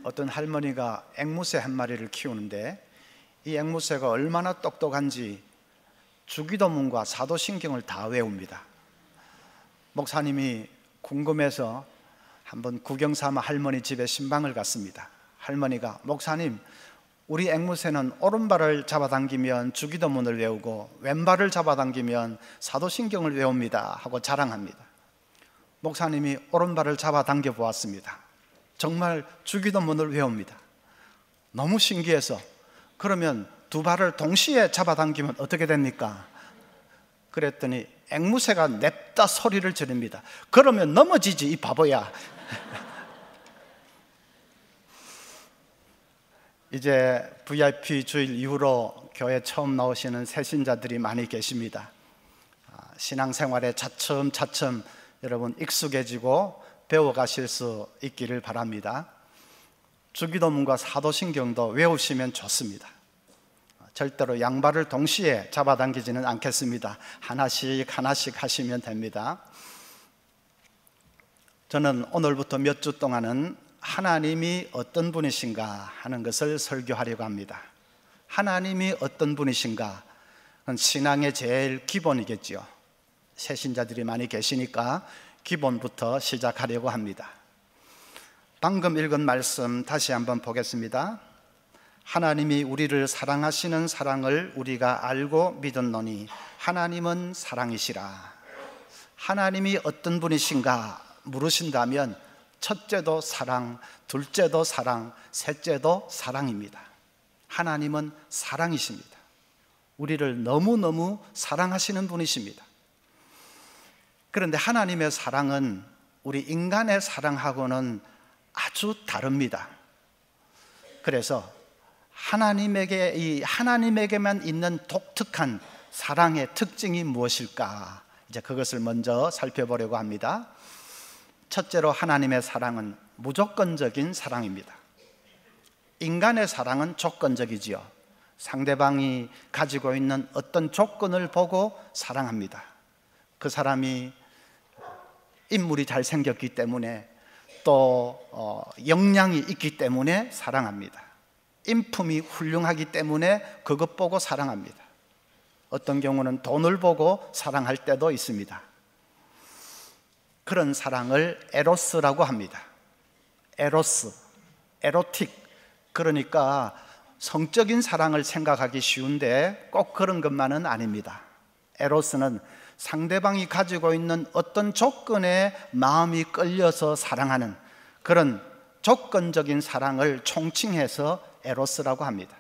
어떤 할머니가 앵무새 한 마리를 키우는데 이 앵무새가 얼마나 똑똑한지 주기도문과 사도신경을 다 외웁니다. 목사님이 궁금해서 한번 구경 삼아 할머니 집에 신방을 갔습니다. 할머니가 목사님, 우리 앵무새는 오른발을 잡아당기면 주기도문을 외우고 왼발을 잡아당기면 사도신경을 외웁니다 하고 자랑합니다. 목사님이 오른발을 잡아당겨 보았습니다. 정말 주기도문을 외웁니다. 너무 신기해서 그러면 두 발을 동시에 잡아당기면 어떻게 됩니까? 그랬더니 앵무새가 냅다 소리를 지릅니다. 그러면 넘어지지 이 바보야. 이제 VIP 주일 이후로 교회 처음 나오시는 새신자들이 많이 계십니다. 신앙생활에 차츰차츰 여러분 익숙해지고 배워가실 수 있기를 바랍니다. 주기도문과 사도신경도 외우시면 좋습니다. 절대로 양발을 동시에 잡아당기지는 않겠습니다. 하나씩 하나씩 하시면 됩니다. 저는 오늘부터 몇 주 동안은 하나님이 어떤 분이신가 하는 것을 설교하려고 합니다. 하나님이 어떤 분이신가? 그건 신앙의 제일 기본이겠죠. 새신자들이 많이 계시니까 기본부터 시작하려고 합니다. 방금 읽은 말씀 다시 한번 보겠습니다. 하나님이 우리를 사랑하시는 사랑을 우리가 알고 믿었노니 하나님은 사랑이시라. 하나님이 어떤 분이신가 물으신다면 첫째도 사랑, 둘째도 사랑, 셋째도 사랑입니다. 하나님은 사랑이십니다. 우리를 너무너무 사랑하시는 분이십니다. 그런데 하나님의 사랑은 우리 인간의 사랑하고는 아주 다릅니다. 그래서 하나님에게만 있는 독특한 사랑의 특징이 무엇일까? 이제 그것을 먼저 살펴보려고 합니다. 첫째로 하나님의 사랑은 무조건적인 사랑입니다. 인간의 사랑은 조건적이지요. 상대방이 가지고 있는 어떤 조건을 보고 사랑합니다. 그 사람이 인물이 잘생겼기 때문에 또 역량이 있기 때문에 사랑합니다. 인품이 훌륭하기 때문에 그것 보고 사랑합니다. 어떤 경우는 돈을 보고 사랑할 때도 있습니다. 그런 사랑을 에로스라고 합니다. 에로스, 에로틱. 그러니까 성적인 사랑을 생각하기 쉬운데 꼭 그런 것만은 아닙니다. 에로스는 상대방이 가지고 있는 어떤 조건에 마음이 끌려서 사랑하는 그런 조건적인 사랑을 총칭해서 에로스라고 합니다.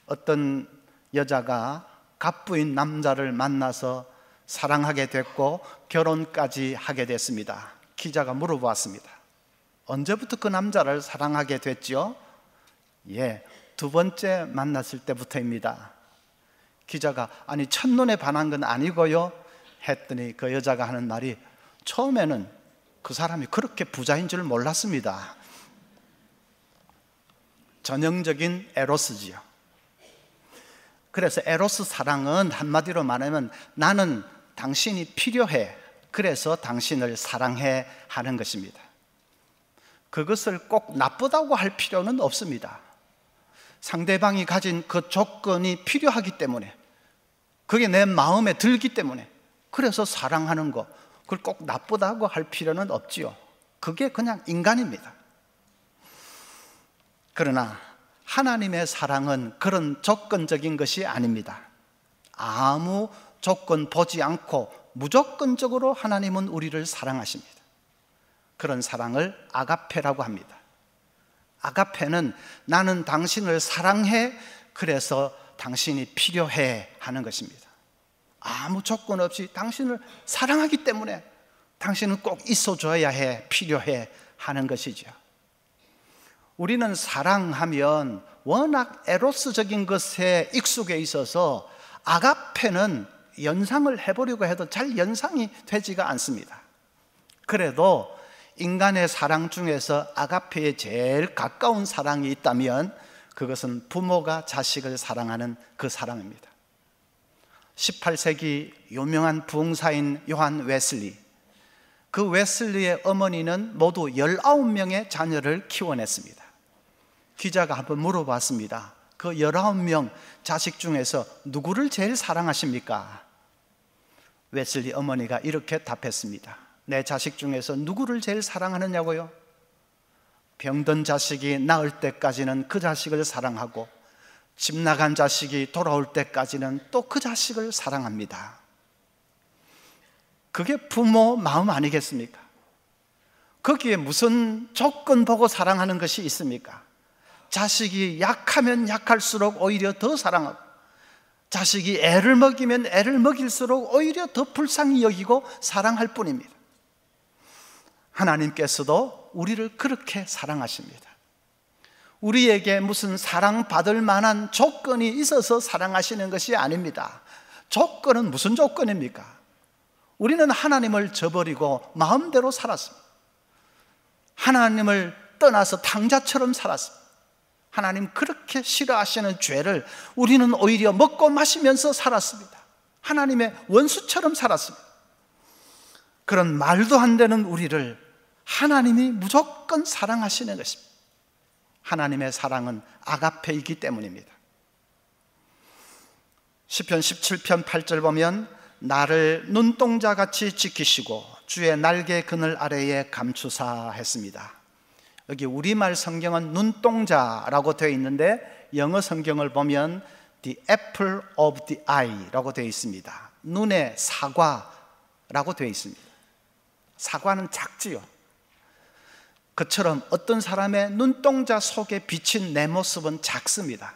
어떤 여자가 갑부인 남자를 만나서 사랑하게 됐고 결혼까지 하게 됐습니다. 기자가 물어보았습니다. 언제부터 그 남자를 사랑하게 됐죠? 두 번째 만났을 때부터입니다. 기자가 아니 첫눈에 반한 건 아니고요 했더니 그 여자가 하는 말이 처음에는 그 사람이 그렇게 부자인 줄 몰랐습니다. 전형적인 에로스지요. 그래서 에로스 사랑은 한마디로 말하면 나는 당신이 필요해, 그래서 당신을 사랑해 하는 것입니다. 그것을 꼭 나쁘다고 할 필요는 없습니다. 상대방이 가진 그 조건이 필요하기 때문에, 그게 내 마음에 들기 때문에, 그래서 사랑하는 거, 그걸 꼭 나쁘다고 할 필요는 없지요. 그게 그냥 인간입니다. 그러나 하나님의 사랑은 그런 조건적인 것이 아닙니다. 아무 조건 보지 않고 무조건적으로 하나님은 우리를 사랑하십니다. 그런 사랑을 아가페라고 합니다. 아가페는 나는 당신을 사랑해, 그래서 당신이 필요해 하는 것입니다. 아무 조건 없이 당신을 사랑하기 때문에 당신은 꼭 있어줘야 해, 필요해 하는 것이죠. 우리는 사랑하면 워낙 에로스적인 것에 익숙해 있어서 아가페는 연상을 해보려고 해도 잘 연상이 되지가 않습니다. 그래도 인간의 사랑 중에서 아가페에 제일 가까운 사랑이 있다면 그것은 부모가 자식을 사랑하는 그 사랑입니다. 18세기 유명한 부흥사인 요한 웨슬리, 그 웨슬리의 어머니는 모두 19명의 자녀를 키워냈습니다. 기자가 한번 물어봤습니다. 그 19명 자식 중에서 누구를 제일 사랑하십니까? 웨슬리 어머니가 이렇게 답했습니다. 내 자식 중에서 누구를 제일 사랑하느냐고요? 병든 자식이 나을 때까지는 그 자식을 사랑하고 집 나간 자식이 돌아올 때까지는 또 그 자식을 사랑합니다. 그게 부모 마음 아니겠습니까? 거기에 무슨 조건 보고 사랑하는 것이 있습니까? 자식이 약하면 약할수록 오히려 더 사랑하고, 자식이 애를 먹이면 애를 먹일수록 오히려 더 불쌍히 여기고 사랑할 뿐입니다. 하나님께서도 우리를 그렇게 사랑하십니다. 우리에게 무슨 사랑받을 만한 조건이 있어서 사랑하시는 것이 아닙니다. 조건은 무슨 조건입니까? 우리는 하나님을 저버리고 마음대로 살았습니다. 하나님을 떠나서 탕자처럼 살았습니다. 하나님 그렇게 싫어하시는 죄를 우리는 오히려 먹고 마시면서 살았습니다. 하나님의 원수처럼 살았습니다. 그런 말도 안 되는 우리를 하나님이 무조건 사랑하시는 것입니다. 하나님의 사랑은 아가페이기 때문입니다. 시편 17편 8절 보면 나를 눈동자같이 지키시고 주의 날개 그늘 아래에 감추사 했습니다. 여기 우리말 성경은 눈동자라고 되어 있는데 영어 성경을 보면 The apple of the eye라고 되어 있습니다. 눈의 사과라고 되어 있습니다. 사과는 작지요. 그처럼 어떤 사람의 눈동자 속에 비친 내 모습은 작습니다.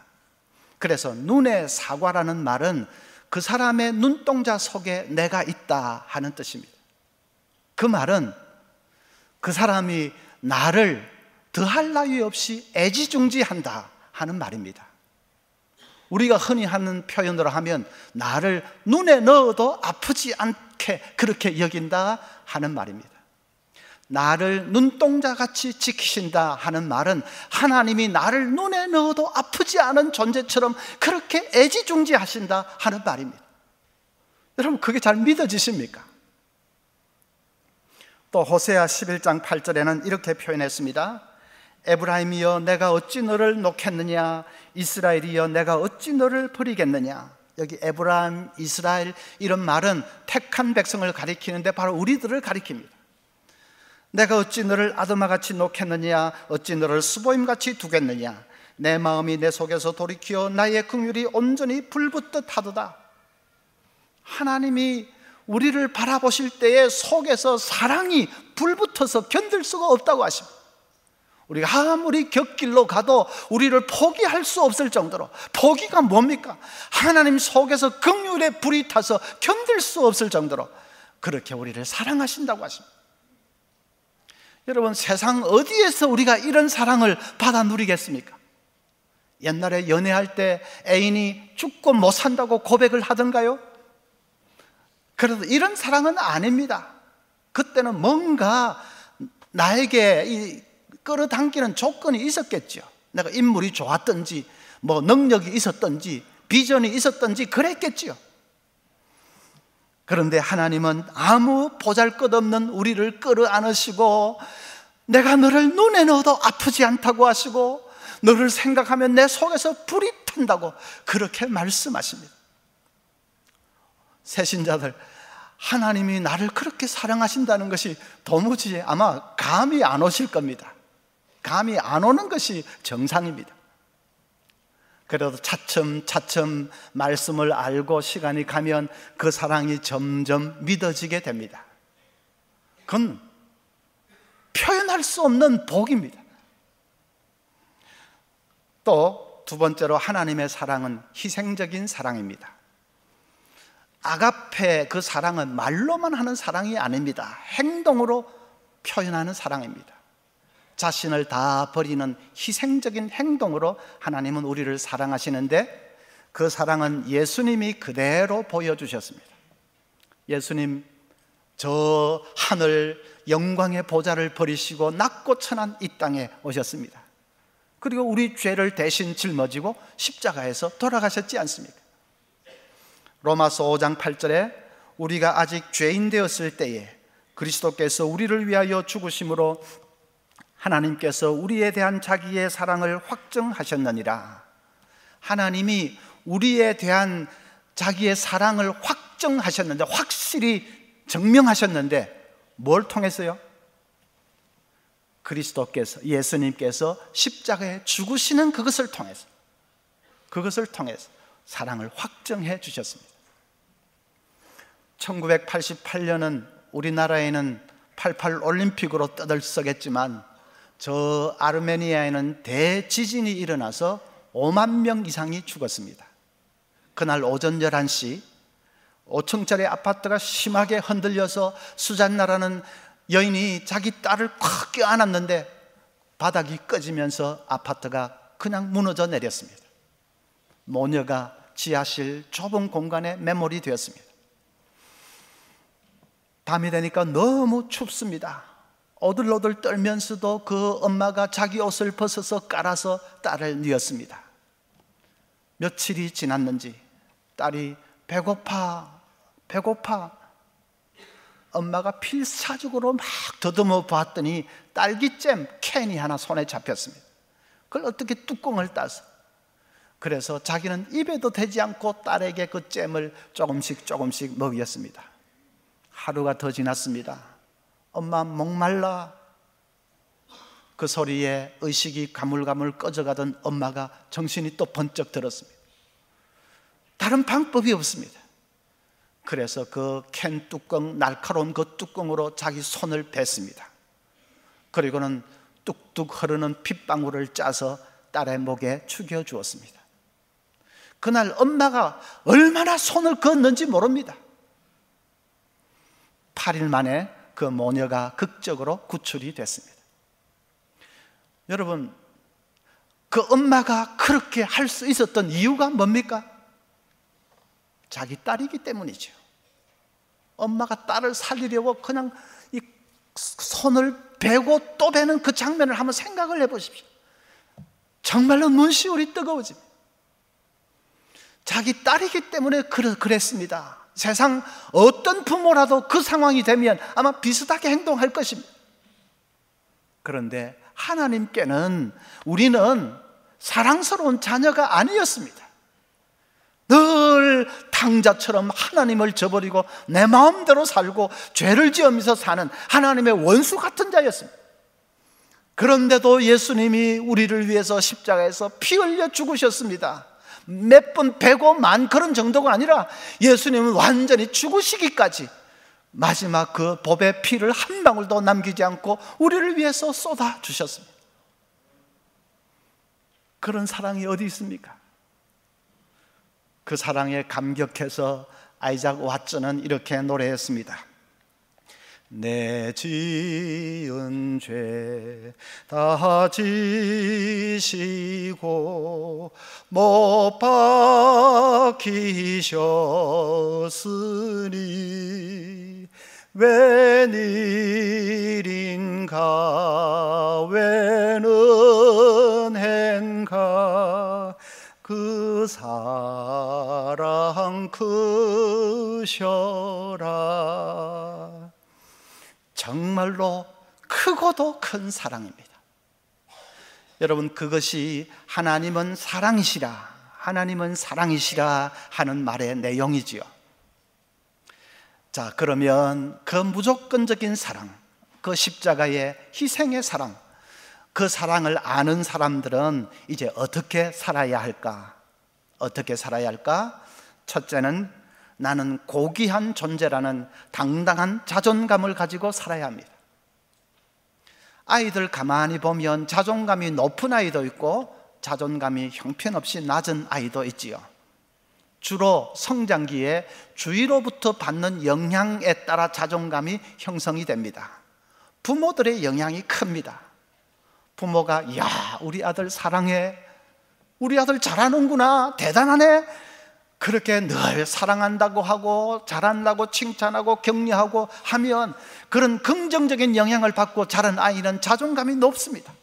그래서 눈의 사과라는 말은 그 사람의 눈동자 속에 내가 있다 하는 뜻입니다. 그 말은 그 사람이 나를 더할 나위 없이 애지중지한다 하는 말입니다. 우리가 흔히 하는 표현으로 하면 나를 눈에 넣어도 아프지 않게 그렇게 여긴다 하는 말입니다. 나를 눈동자같이 지키신다 하는 말은 하나님이 나를 눈에 넣어도 아프지 않은 존재처럼 그렇게 애지중지하신다 하는 말입니다. 여러분 그게 잘 믿어지십니까? 또 호세아 11장 8절에는 이렇게 표현했습니다. 에브라임이여 내가 어찌 너를 놓겠느냐, 이스라엘이여 내가 어찌 너를 버리겠느냐. 여기 에브라임, 이스라엘 이런 말은 택한 백성을 가리키는데 바로 우리들을 가리킵니다. 내가 어찌 너를 아드마같이 놓겠느냐, 어찌 너를 스보임같이 두겠느냐. 내 마음이 내 속에서 돌이켜 나의 긍휼이 온전히 불붙듯 하도다. 하나님이 우리를 바라보실 때에 속에서 사랑이 불붙어서 견딜 수가 없다고 하십니다. 우리가 아무리 곁길로 가도 우리를 포기할 수 없을 정도로, 포기가 뭡니까? 하나님 속에서 긍휼의 불이 타서 견딜 수 없을 정도로 그렇게 우리를 사랑하신다고 하십니다. 여러분 세상 어디에서 우리가 이런 사랑을 받아 누리겠습니까? 옛날에 연애할 때 애인이 죽고 못 산다고 고백을 하던가요? 그래도 이런 사랑은 아닙니다. 그때는 뭔가 나에게 끌어당기는 조건이 있었겠죠. 내가 인물이 좋았던지 뭐 능력이 있었던지 비전이 있었던지 그랬겠죠. 그런데 하나님은 아무 보잘것없는 우리를 끌어안으시고 내가 너를 눈에 넣어도 아프지 않다고 하시고 너를 생각하면 내 속에서 불이 탄다고 그렇게 말씀하십니다. 새신자들, 하나님이 나를 그렇게 사랑하신다는 것이 도무지 아마 감이 안 오실 겁니다. 감이 안 오는 것이 정상입니다. 그래도 차츰차츰 말씀을 알고 시간이 가면 그 사랑이 점점 믿어지게 됩니다. 그건 표현할 수 없는 복입니다. 또 두 번째로 하나님의 사랑은 희생적인 사랑입니다. 아가페 그 사랑은 말로만 하는 사랑이 아닙니다. 행동으로 표현하는 사랑입니다. 자신을 다 버리는 희생적인 행동으로 하나님은 우리를 사랑하시는데 그 사랑은 예수님이 그대로 보여주셨습니다. 예수님 저 하늘 영광의 보좌를 버리시고 낮고 천한 이 땅에 오셨습니다. 그리고 우리 죄를 대신 짊어지고 십자가에서 돌아가셨지 않습니까? 로마서 5장 8절에 우리가 아직 죄인 되었을 때에 그리스도께서 우리를 위하여 죽으심으로 하나님께서 우리에 대한 자기의 사랑을 확증하셨느니라. 하나님이 우리에 대한 자기의 사랑을 확증하셨는데, 확실히 증명하셨는데 뭘 통해서요? 그리스도께서, 예수님께서 십자가에 죽으시는 그것을 통해서 사랑을 확증해 주셨습니다. 1988년은 우리나라에는 88 올림픽으로 떠들썩했지만 저 아르메니아에는 대지진이 일어나서 5만 명 이상이 죽었습니다. 그날 오전 11시 5층짜리 아파트가 심하게 흔들려서 수잔나라는 여인이 자기 딸을 콱 껴안았는데 바닥이 꺼지면서 아파트가 그냥 무너져 내렸습니다. 모녀가 지하실 좁은 공간에 매몰이 되었습니다. 밤이 되니까 너무 춥습니다. 오들오들 떨면서도 그 엄마가 자기 옷을 벗어서 깔아서 딸을 뉘었습니다. 며칠이 지났는지 딸이 배고파 엄마가 필사적으로 막 더듬어 봤더니 딸기잼 캔이 하나 손에 잡혔습니다. 그걸 어떻게 뚜껑을 따서, 그래서 자기는 입에도 대지 않고 딸에게 그 잼을 조금씩 먹였습니다. 하루가 더 지났습니다. 엄마 목말라. 그 소리에 의식이 가물가물 꺼져가던 엄마가 정신이 또 번쩍 들었습니다. 다른 방법이 없습니다. 그래서 그 캔 뚜껑, 날카로운 그 뚜껑으로 자기 손을 댔습니다. 그리고는 뚝뚝 흐르는 핏방울을 짜서 딸의 목에 죽여 주었습니다. 그날 엄마가 얼마나 손을 그었는지 모릅니다. 8일 만에 그 모녀가 극적으로 구출이 됐습니다. 여러분, 그 엄마가 그렇게 할 수 있었던 이유가 뭡니까? 자기 딸이기 때문이죠. 엄마가 딸을 살리려고 그냥 이 손을 베고 또 베는 그 장면을 한번 생각을 해보십시오. 정말로 눈시울이 뜨거워집니다. 자기 딸이기 때문에 그랬습니다. 세상 어떤 부모라도 그 상황이 되면 아마 비슷하게 행동할 것입니다. 그런데 하나님께는 우리는 사랑스러운 자녀가 아니었습니다. 늘 탕자처럼 하나님을 저버리고 내 마음대로 살고 죄를 지으면서 사는 하나님의 원수 같은 자였습니다. 그런데도 예수님이 우리를 위해서 십자가에서 피 흘려 죽으셨습니다. 몇 번 베고 만 그런 정도가 아니라 예수님은 완전히 죽으시기까지 마지막 그 보배 피를 한 방울도 남기지 않고 우리를 위해서 쏟아 주셨습니다. 그런 사랑이 어디 있습니까? 그 사랑에 감격해서 아이작 왓슨은 이렇게 노래했습니다. 내 지은 죄 다 지시고 못 박히셨으니 웬일인가 웬 은혜인가 그 사랑 크셔라. 정말로 크고도 큰 사랑입니다. 여러분, 그것이 하나님은 사랑이시라 하는 말의 내용이지요. 자, 그러면 그 무조건적인 사랑, 그 십자가의 희생의 사랑, 그 사랑을 아는 사람들은 이제 어떻게 살아야 할까? 어떻게 살아야 할까? 첫째는 나는 고귀한 존재라는 당당한 자존감을 가지고 살아야 합니다. 아이들 가만히 보면 자존감이 높은 아이도 있고 자존감이 형편없이 낮은 아이도 있지요. 주로 성장기에 주위로부터 받는 영향에 따라 자존감이 형성이 됩니다. 부모들의 영향이 큽니다. 부모가 야, 우리 아들 사랑해, 우리 아들 잘하는구나, 대단하네, 그렇게 늘 사랑한다고 하고 잘한다고 칭찬하고 격려하고 하면 그런 긍정적인 영향을 받고 자란 아이는 자존감이 높습니다.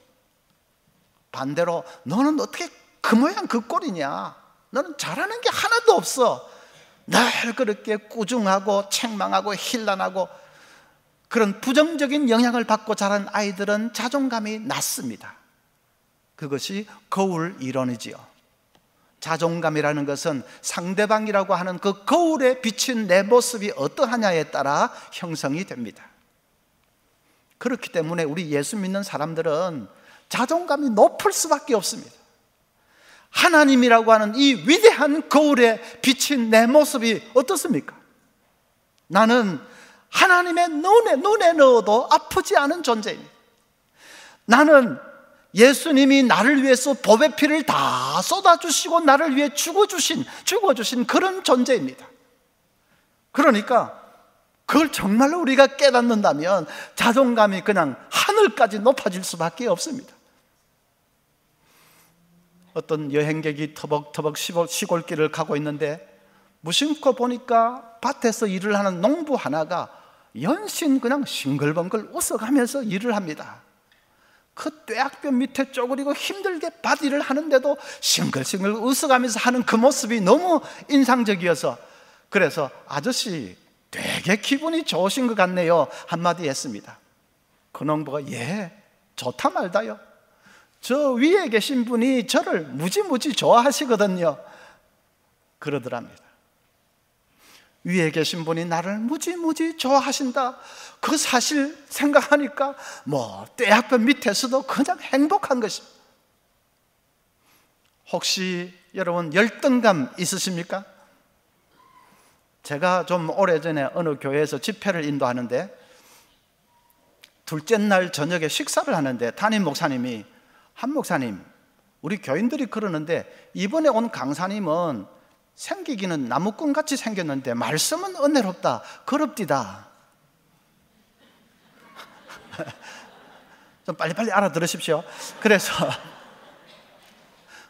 반대로 너는 어떻게 그 모양 그 꼴이냐, 너는 잘하는 게 하나도 없어, 늘 그렇게 꾸중하고 책망하고 힐난하고 그런 부정적인 영향을 받고 자란 아이들은 자존감이 낮습니다. 그것이 거울 이론이지요. 자존감이라는 것은 상대방이라고 하는 그 거울에 비친 내 모습이 어떠하냐에 따라 형성이 됩니다. 그렇기 때문에 우리 예수 믿는 사람들은 자존감이 높을 수밖에 없습니다. 하나님이라고 하는 이 위대한 거울에 비친 내 모습이 어떻습니까? 나는 하나님의 눈에 넣어도 아프지 않은 존재입니다. 나는 예수님이 나를 위해서 보배 피를 다 쏟아주시고 나를 위해 죽어주신 그런 존재입니다. 그러니까 그걸 정말로 우리가 깨닫는다면 자존감이 그냥 하늘까지 높아질 수밖에 없습니다. 어떤 여행객이 터벅터벅 시골길을 가고 있는데 무심코 보니까 밭에서 일을 하는 농부 하나가 연신 그냥 싱글벙글 웃어가면서 일을 합니다. 그 뙤약볕 밑에 쪼그리고 힘들게 밭일을 하는데도 싱글싱글 웃어가면서 하는 그 모습이 너무 인상적이어서, 그래서 아저씨 되게 기분이 좋으신 것 같네요 한마디 했습니다. 그 농부가 예, 좋다 말다요, 저 위에 계신 분이 저를 무지무지 좋아하시거든요 그러더랍니다. 위에 계신 분이 나를 무지무지 좋아하신다, 그 사실 생각하니까 뭐 뙤약볕 밑에서도 그냥 행복한 것입니다. 혹시 여러분 열등감 있으십니까? 제가 좀 오래전에 어느 교회에서 집회를 인도하는데 둘째 날 저녁에 식사를 하는데 담임 목사님이, 한 목사님, 우리 교인들이 그러는데 이번에 온 강사님은 생기기는 나무꾼같이 생겼는데 말씀은 은혜롭다, 그럽디다. 좀 빨리빨리 알아들으십시오. 그래서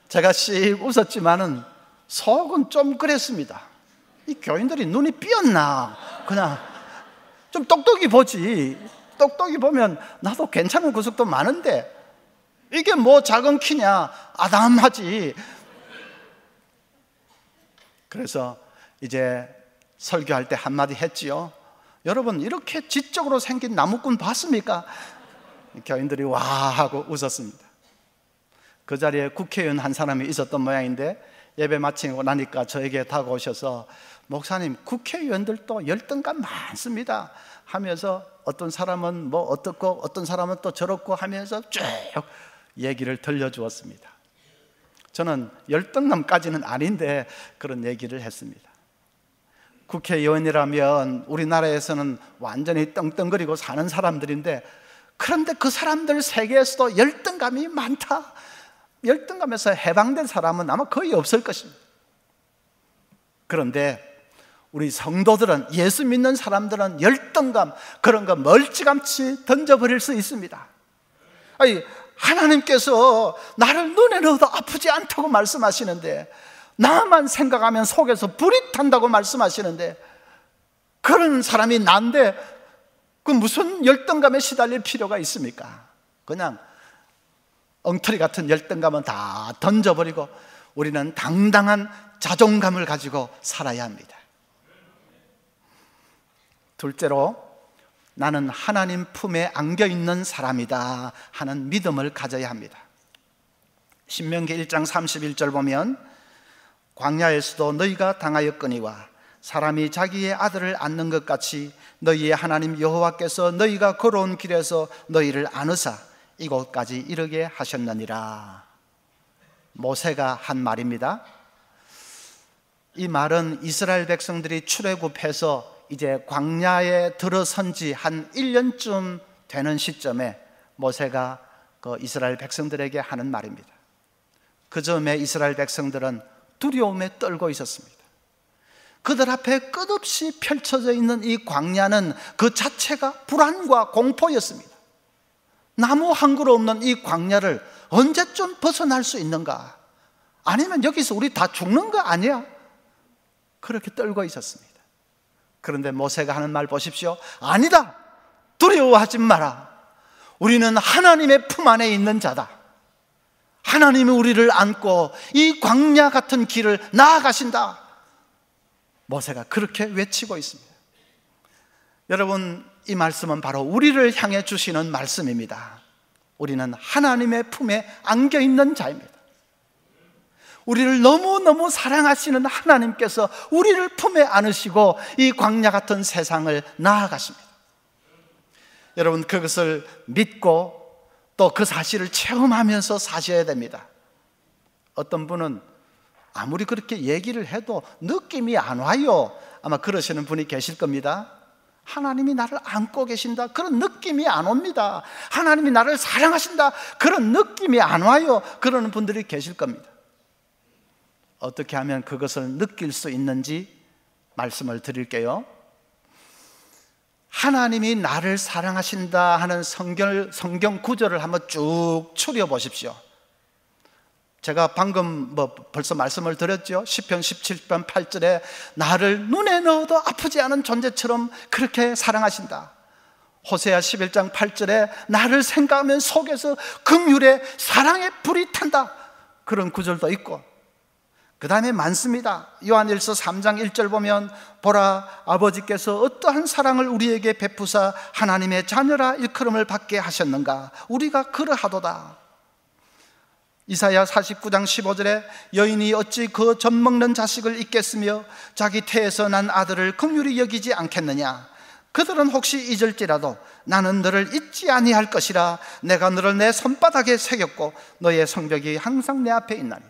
제가 씩 웃었지만은 속은 좀 그랬습니다. 이 교인들이 눈이 삐었나, 그냥 좀 똑똑히 보지, 똑똑히 보면 나도 괜찮은 구석도 많은데 이게 뭐 작은 키냐, 아담하지. 그래서 이제 설교할 때 한마디 했지요. 여러분 이렇게 지적으로 생긴 나무꾼 봤습니까? 교인들이 와 하고 웃었습니다. 그 자리에 국회의원 한 사람이 있었던 모양인데 예배 마치고 나니까 저에게 다가오셔서 목사님, 국회의원들도 열등감 많습니다 하면서 어떤 사람은 뭐 어떻고 어떤 사람은 또 저렇고 하면서 쭉 얘기를 들려주었습니다. 저는 열등감까지는 아닌데 그런 얘기를 했습니다. 국회의원이라면 우리나라에서는 완전히 떵떵거리고 사는 사람들인데, 그런데 그 사람들 세계에서도 열등감이 많다, 열등감에서 해방된 사람은 아마 거의 없을 것입니다. 그런데 우리 성도들은, 예수 믿는 사람들은 열등감, 그런 거 멀찌감치 던져버릴 수 있습니다. 아니, 하나님께서 나를 눈에 넣어도 아프지 않다고 말씀하시는데, 나만 생각하면 속에서 불이 탄다고 말씀하시는데, 그런 사람이 난데 그 무슨 열등감에 시달릴 필요가 있습니까? 그냥 엉터리 같은 열등감은 다 던져버리고 우리는 당당한 자존감을 가지고 살아야 합니다. 둘째로, 나는 하나님 품에 안겨있는 사람이다 하는 믿음을 가져야 합니다. 신명기 1장 31절 보면 광야에서도 너희가 당하였거니와 사람이 자기의 아들을 안는 것 같이 너희의 하나님 여호와께서 너희가 걸어온 길에서 너희를 안으사 이곳까지 이르게 하셨느니라. 모세가 한 말입니다. 이 말은 이스라엘 백성들이 출애굽해서 이제 광야에 들어선 지 한 1년쯤 되는 시점에 모세가 그 이스라엘 백성들에게 하는 말입니다. 그 즈음에 이스라엘 백성들은 두려움에 떨고 있었습니다. 그들 앞에 끝없이 펼쳐져 있는 이 광야는 그 자체가 불안과 공포였습니다. 나무 한 그루 없는 이 광야를 언제쯤 벗어날 수 있는가? 아니면 여기서 우리 다 죽는 거 아니야? 그렇게 떨고 있었습니다. 그런데 모세가 하는 말 보십시오. 아니다, 두려워하지 마라. 우리는 하나님의 품 안에 있는 자다. 하나님이 우리를 안고 이 광야 같은 길을 나아가신다. 모세가 그렇게 외치고 있습니다. 여러분, 이 말씀은 바로 우리를 향해 주시는 말씀입니다. 우리는 하나님의 품에 안겨있는 자입니다. 우리를 너무너무 사랑하시는 하나님께서 우리를 품에 안으시고 이 광야 같은 세상을 나아가십니다. 여러분, 그것을 믿고 또 그 사실을 체험하면서 사셔야 됩니다. 어떤 분은 아무리 그렇게 얘기를 해도 느낌이 안 와요. 아마 그러시는 분이 계실 겁니다. 하나님이 나를 안고 계신다, 그런 느낌이 안 옵니다. 하나님이 나를 사랑하신다, 그런 느낌이 안 와요. 그러는 분들이 계실 겁니다. 어떻게 하면 그것을 느낄 수 있는지 말씀을 드릴게요. 하나님이 나를 사랑하신다 하는 성경 구절을 한번 쭉 추려 보십시오. 제가 방금 벌써 말씀을 드렸죠. 시편 17편 8절에 나를 눈에 넣어도 아프지 않은 존재처럼 그렇게 사랑하신다. 호세아 11장 8절에 나를 생각하면 속에서 긍휼의 사랑의 불이 탄다. 그런 구절도 있고, 그 다음에 많습니다. 요한일서 3장 1절 보면 보라, 아버지께서 어떠한 사랑을 우리에게 베푸사 하나님의 자녀라 일컬음을 받게 하셨는가. 우리가 그러하도다. 이사야 49장 15절에 여인이 어찌 그 젖먹는 자식을 잊겠으며 자기 태에서 난 아들을 긍휼히 여기지 않겠느냐. 그들은 혹시 잊을지라도 나는 너를 잊지 아니할 것이라. 내가 너를 내 손바닥에 새겼고 너의 성벽이 항상 내 앞에 있나니.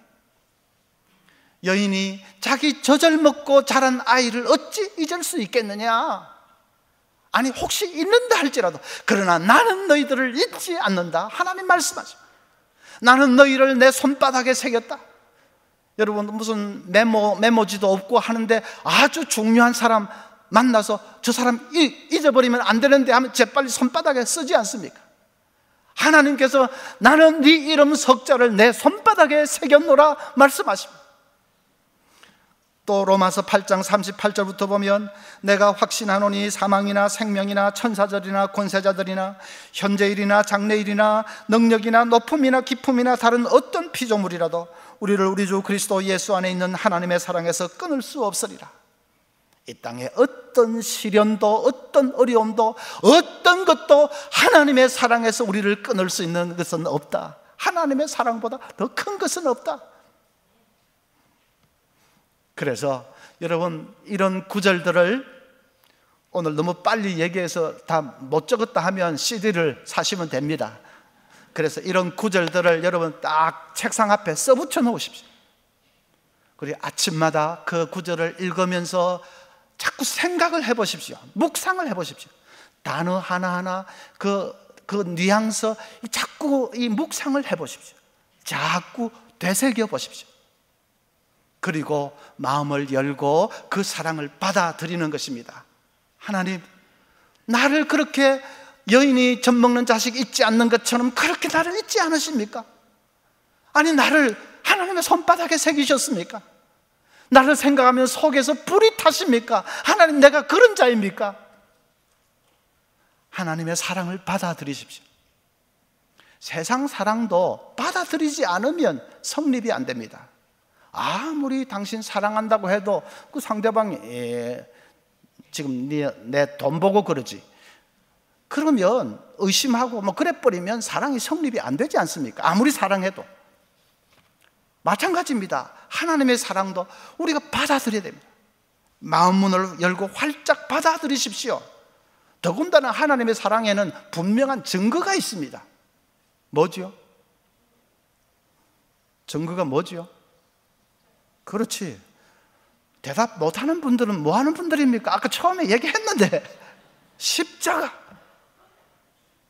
여인이 자기 젖을 먹고 자란 아이를 어찌 잊을 수 있겠느냐. 아니, 혹시 잊는다 할지라도 그러나 나는 너희들을 잊지 않는다. 하나님 말씀하죠. 나는 너희를 내 손바닥에 새겼다. 여러분, 무슨 메모지도 없고 하는데 아주 중요한 사람 만나서 저 사람 잊어버리면 안 되는데 하면 재빨리 손바닥에 쓰지 않습니까? 하나님께서 나는 네 이름 석자를 내 손바닥에 새겼노라 말씀하십니다. 또 로마서 8장 38절부터 보면 내가 확신하노니 사망이나 생명이나 천사들이나 권세자들이나 현재일이나 장래일이나 능력이나 높음이나 깊음이나 다른 어떤 피조물이라도 우리를 우리 주 그리스도 예수 안에 있는 하나님의 사랑에서 끊을 수 없으리라. 이 땅에 어떤 시련도 어떤 어려움도 어떤 것도 하나님의 사랑에서 우리를 끊을 수 있는 것은 없다. 하나님의 사랑보다 더 큰 것은 없다. 그래서 여러분, 이런 구절들을 오늘 너무 빨리 얘기해서 다 못 적었다 하면 CD를 사시면 됩니다. 그래서 이런 구절들을 여러분 딱 책상 앞에 써붙여 놓으십시오. 그리고 아침마다 그 구절을 읽으면서 자꾸 생각을 해보십시오. 묵상을 해보십시오. 단어 하나하나 그 뉘앙스 자꾸 이 묵상을 해보십시오. 자꾸 되새겨 보십시오. 그리고 마음을 열고 그 사랑을 받아들이는 것입니다. 하나님, 나를 그렇게 여인이 젖먹는 자식 잊지 않는 것처럼 그렇게 나를 잊지 않으십니까? 아니, 나를 하나님의 손바닥에 새기셨습니까? 나를 생각하면 속에서 불이 타십니까? 하나님, 내가 그런 자입니까? 하나님의 사랑을 받아들이십시오. 세상 사랑도 받아들이지 않으면 성립이 안 됩니다. 아무리 당신 사랑한다고 해도 그 상대방이 지금 내 돈 보고 그러지, 그러면 의심하고 그래버리면 사랑이 성립이 안 되지 않습니까? 아무리 사랑해도. 마찬가지입니다. 하나님의 사랑도 우리가 받아들여야 됩니다. 마음 문을 열고 활짝 받아들이십시오. 더군다나 하나님의 사랑에는 분명한 증거가 있습니다. 뭐죠? 증거가 뭐죠? 그렇지. 대답 못하는 분들은 뭐 하는 분들입니까? 아까 처음에 얘기했는데, 십자가,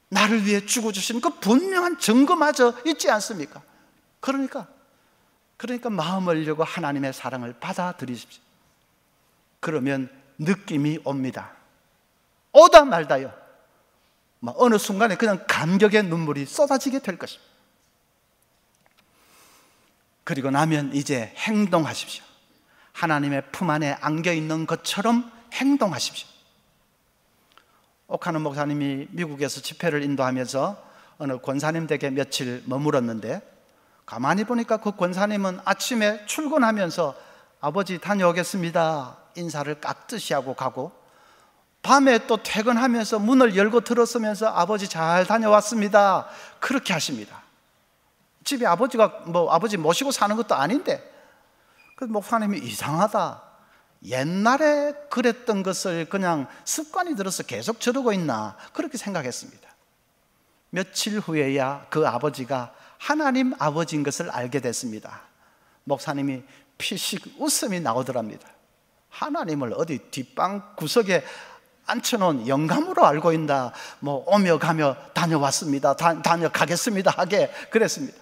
나를 위해 죽어주신 그 분명한 증거마저 있지 않습니까? 그러니까 마음을 열고 하나님의 사랑을 받아들이십시오. 그러면 느낌이 옵니다. 오다 말다요. 어느 순간에 그냥 감격의 눈물이 쏟아지게 될 것입니다. 그리고 나면 이제 행동하십시오. 하나님의 품 안에 안겨 있는 것처럼 행동하십시오. 옥하는 목사님이 미국에서 집회를 인도하면서 어느 권사님 댁에 며칠 머물었는데, 가만히 보니까 그 권사님은 아침에 출근하면서 아버지 다녀오겠습니다 인사를 깍듯이 하고 가고, 밤에 또 퇴근하면서 문을 열고 들어서면서 아버지 잘 다녀왔습니다 그렇게 하십니다. 집에 아버지가 아버지 모시고 사는 것도 아닌데, 그 목사님이 이상하다, 옛날에 그랬던 것을 그냥 습관이 들어서 계속 저러고 있나 그렇게 생각했습니다. 며칠 후에야 그 아버지가 하나님 아버지인 것을 알게 됐습니다. 목사님이 피식 웃음이 나오더랍니다. 하나님을 어디 뒷방 구석에 앉혀놓은 영감으로 알고 있나, 오며 가며 다녀왔습니다, 다녀가겠습니다 하게 그랬습니다.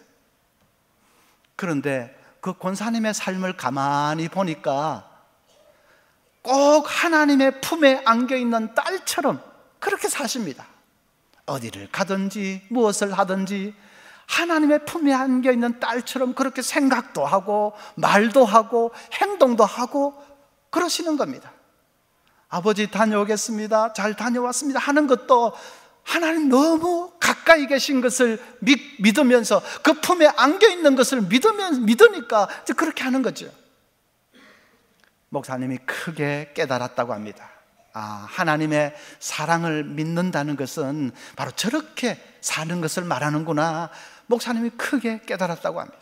그런데 그 권사님의 삶을 가만히 보니까 꼭 하나님의 품에 안겨있는 딸처럼 그렇게 사십니다. 어디를 가든지 무엇을 하든지 하나님의 품에 안겨있는 딸처럼 그렇게 생각도 하고 말도 하고 행동도 하고 그러시는 겁니다. 아버지 다녀오겠습니다, 잘 다녀왔습니다 하는 것도 하나님 너무 가까이 계신 것을 믿으면서 그 품에 안겨있는 것을 믿으니까 그렇게 하는 거죠. 목사님이 크게 깨달았다고 합니다. 하나님의 사랑을 믿는다는 것은 바로 저렇게 사는 것을 말하는구나. 목사님이 크게 깨달았다고 합니다.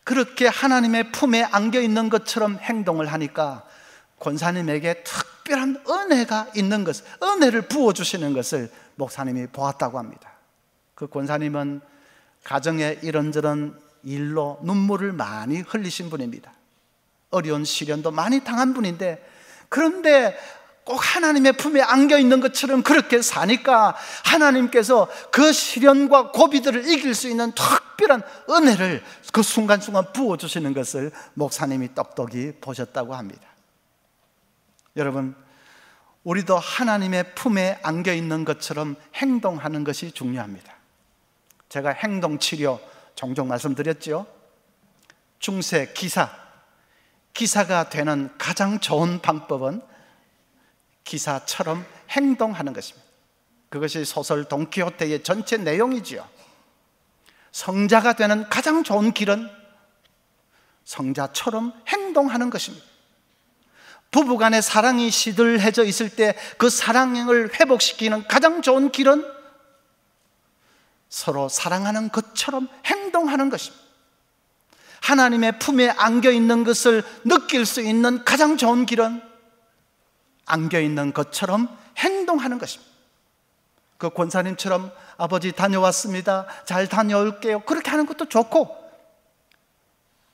그렇게 하나님의 품에 안겨있는 것처럼 행동을 하니까 권사님에게 특별한 은혜가 있는 것을, 은혜를 부어주시는 것을 목사님이 보았다고 합니다. 그 권사님은 가정에 이런저런 일로 눈물을 많이 흘리신 분입니다. 어려운 시련도 많이 당한 분인데, 그런데 꼭 하나님의 품에 안겨있는 것처럼 그렇게 사니까 하나님께서 그 시련과 고비들을 이길 수 있는 특별한 은혜를 그 순간순간 부어주시는 것을 목사님이 똑똑히 보셨다고 합니다. 여러분, 우리도 하나님의 품에 안겨있는 것처럼 행동하는 것이 중요합니다. 제가 행동치료 종종 말씀드렸죠. 중세 기사가 되는 가장 좋은 방법은 기사처럼 행동하는 것입니다. 그것이 소설 돈키호테의 전체 내용이지요. 성자가 되는 가장 좋은 길은 성자처럼 행동하는 것입니다. 부부간의 사랑이 시들해져 있을 때 그 사랑을 회복시키는 가장 좋은 길은 서로 사랑하는 것처럼 행동하는 것입니다. 하나님의 품에 안겨있는 것을 느낄 수 있는 가장 좋은 길은 안겨있는 것처럼 행동하는 것입니다. 그 권사님처럼 아버지 다녀왔습니다, 잘 다녀올게요 그렇게 하는 것도 좋고,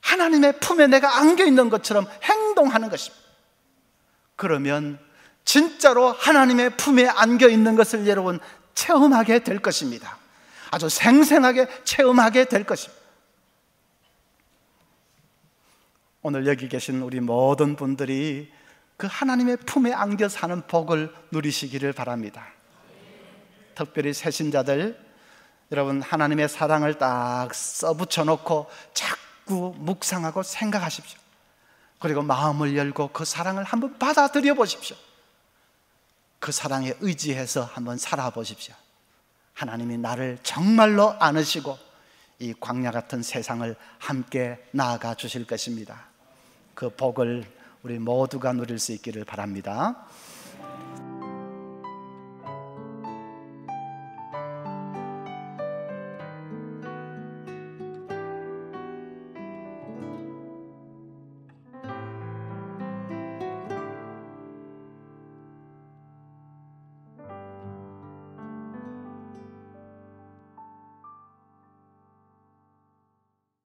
하나님의 품에 내가 안겨있는 것처럼 행동하는 것입니다. 그러면 진짜로 하나님의 품에 안겨있는 것을 여러분 체험하게 될 것입니다. 아주 생생하게 체험하게 될 것입니다. 오늘 여기 계신 우리 모든 분들이 그 하나님의 품에 안겨 사는 복을 누리시기를 바랍니다. 특별히 새신자들, 여러분 하나님의 사랑을 딱 써붙여 놓고 자꾸 묵상하고 생각하십시오. 그리고 마음을 열고 그 사랑을 한번 받아들여 보십시오. 그 사랑에 의지해서 한번 살아보십시오. 하나님이 나를 정말로 안으시고 이 광야 같은 세상을 함께 나아가 주실 것입니다. 그 복을 우리 모두가 누릴 수 있기를 바랍니다.